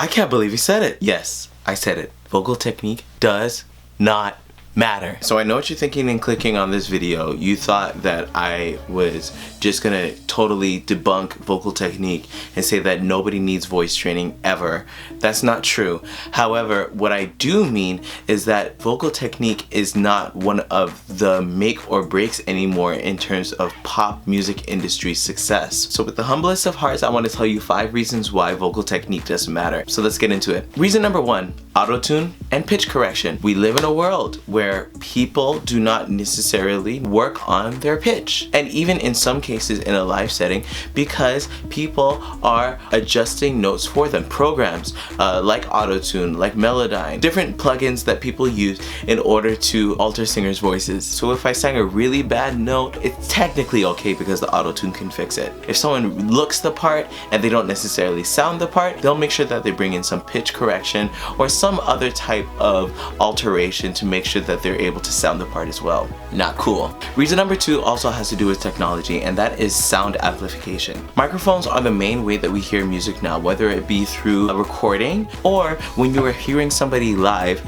I can't believe you said it. Yes, I said it. Vocal technique does not matter. So I know what you're thinking in clicking on this video. You thought that I was just gonna totally debunk vocal technique and say that nobody needs voice training ever. That's not true. However, what I do mean is that vocal technique is not one of the make or breaks anymore in terms of pop music industry success. So with the humblest of hearts, I want to tell you 5 reasons why vocal technique doesn't matter. So let's get into it. Reason number 1, autotune and pitch correction. We live in a world where people do not necessarily work on their pitch, and even in some cases in a live setting, because people are adjusting notes for them. Programs like Autotune, like Melodyne, different plugins that people use in order to alter singers' voices. So if I sang a really bad note, it's technically okay because the Autotune can fix it. If someone looks the part and they don't necessarily sound the part, they'll make sure that they bring in some pitch correction or some other type of alteration to make sure that they're able to sound the part as well. Not cool. Reason number 2 also has to do with technology, and that is sound amplification. Microphones are the main way that we hear music now, whether it be through a recording or when you are hearing somebody live,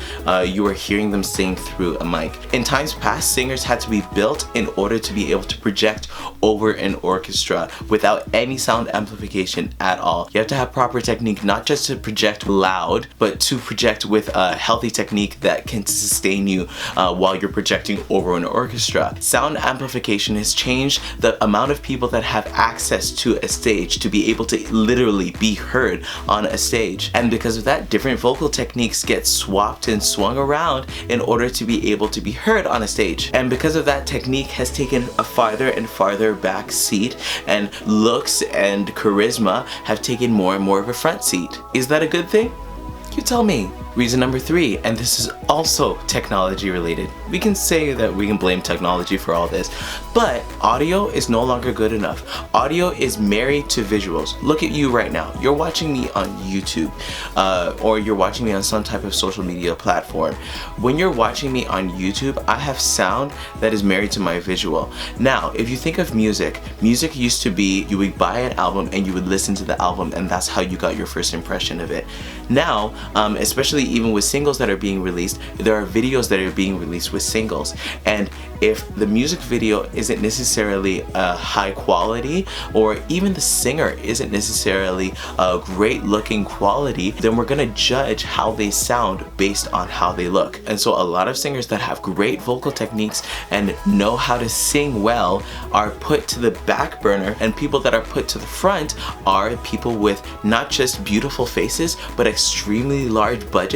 you are hearing them sing through a mic. In times past, singers had to be built in order to be able to project over an orchestra without any sound amplification at all. You have to have proper technique, not just to project loud, but to project with a healthy technique that can sustain you while you're projecting over an orchestra. Sound amplification has changed the amount of people that have access to a stage to be able to literally be heard on a stage. And because of that, different vocal techniques get swapped and swung around in order to be able to be heard on a stage. And because of that, technique has taken a farther and farther back seat, and looks and charisma have taken more and more of a front seat. Is that a good thing? You tell me. Reason number 3, and this is also technology related. We can say that we can blame technology for all this, but audio is no longer good enough. Audio is married to visuals. Look at you right now. You're watching me on YouTube, or you're watching me on some type of social media platform. When you're watching me on YouTube, I have sound that is married to my visual. Now, if you think of music, music used to be you would buy an album and you would listen to the album, and that's how you got your first impression of it. Now, especially even with singles that are being released, there are videos that are being released with singles, and if the music video isn't necessarily high quality, or even the singer isn't necessarily a great looking quality, then we're gonna judge how they sound based on how they look. And so a lot of singers that have great vocal techniques and know how to sing well are put to the back burner, and people that are put to the front are people with not just beautiful faces but extremely large budgets,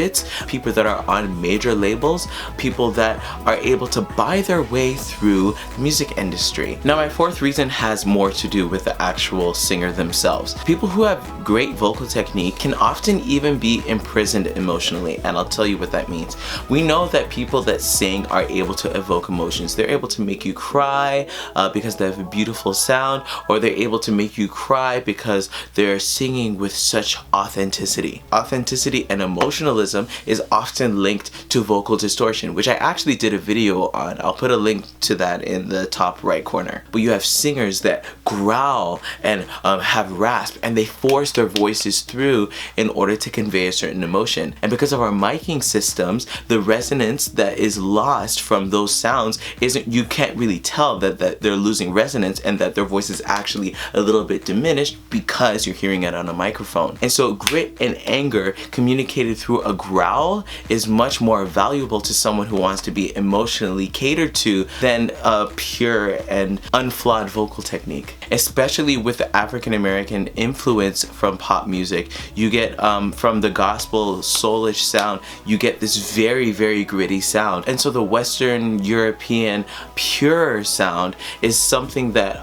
people that are on major labels, people that are able to buy their way through the music industry. Now, my 4th reason has more to do with the actual singer themselves. People who have great vocal technique can often even be imprisoned emotionally, and I'll tell you what that means. We know that people that sing are able to evoke emotions. They're able to make you cry because they have a beautiful sound, or they're able to make you cry because they're singing with such authenticity. Authenticity and emotionalism is often linked to vocal distortion, which I actually did a video on. I'll put a link to that in the top right corner. But you have singers that growl and have rasp, and they force their voices through in order to convey a certain emotion. And because of our miking systems, the resonance that is lost from those sounds isn't, you can't really tell that they're losing resonance and that their voice is actually a little bit diminished because you're hearing it on a microphone. And so grit and anger communicated through a growl is much more valuable to someone who wants to be emotionally catered to than a pure and unflawed vocal technique. Especially with the African American influence from pop music, you get from the gospel soulish sound, you get this very, very gritty sound. And so the Western European pure sound is something that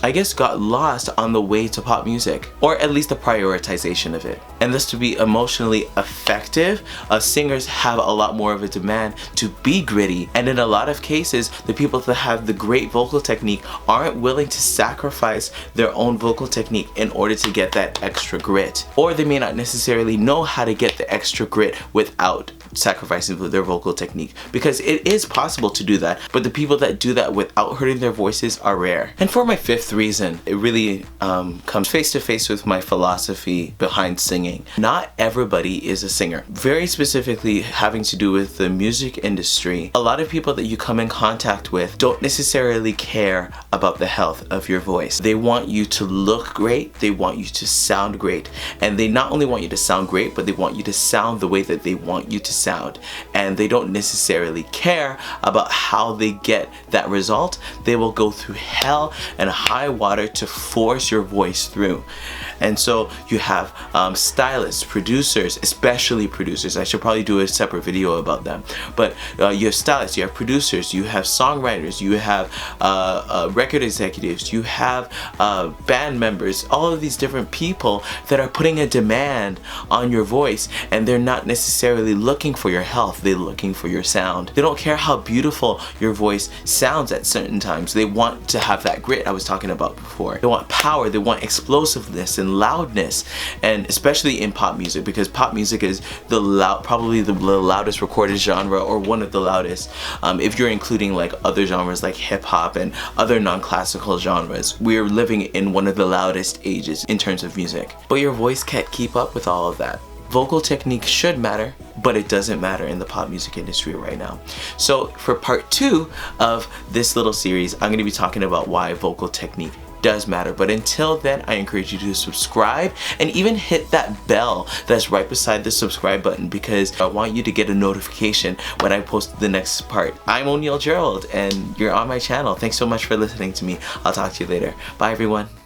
I guess got lost on the way to pop music, or at least the prioritization of it. And thus, to be emotionally effective, singers have a lot more of a demand to be gritty, and in a lot of cases, the people that have the great vocal technique aren't willing to sacrifice their own vocal technique in order to get that extra grit, or they may not necessarily know how to get the extra grit without sacrificing their vocal technique, because it is possible to do that, but the people that do that without hurting their voices are rare. And for my fifth reason, it really comes face to face with my philosophy behind singing. Not everybody is a singer. Very specifically having to do with the music industry, a lot of people that you come in contact with don't necessarily care about the health of your voice. They want you to look great, they want you to sound great, and they not only want you to sound great, but they want you to sound the way that they want you to sound. And they don't necessarily care about how they get that result. They will go through hell and high water to force your voice through. And so you have stylists, producers, especially producers. I should probably do a separate video about them. But you have stylists, you have producers, you have songwriters, you have record executives, you have band members, all of these different people that are putting a demand on your voice, and they're not necessarily looking for your health, they're looking for your sound. They don't care how beautiful your voice sounds at certain times. They want to have that grit I was talking about before. They want power, they want explosiveness and loudness, and especially in pop music, because pop music is probably the loudest recorded genre, or one of the loudest, if you're including like other genres like hip-hop and other non-classical genres. We're living in one of the loudest ages in terms of music, but your voice can't keep up with all of that. Vocal technique should matter, but it doesn't matter in the pop music industry right now. So for part 2 of this little series, I'm going to be talking about why vocal technique does matter. But until then, I encourage you to subscribe and even hit that bell that's right beside the subscribe button, because I want you to get a notification when I post the next part. I'm Gerald, and you're on my channel. Thanks so much for listening to me. I'll talk to you later. Bye everyone.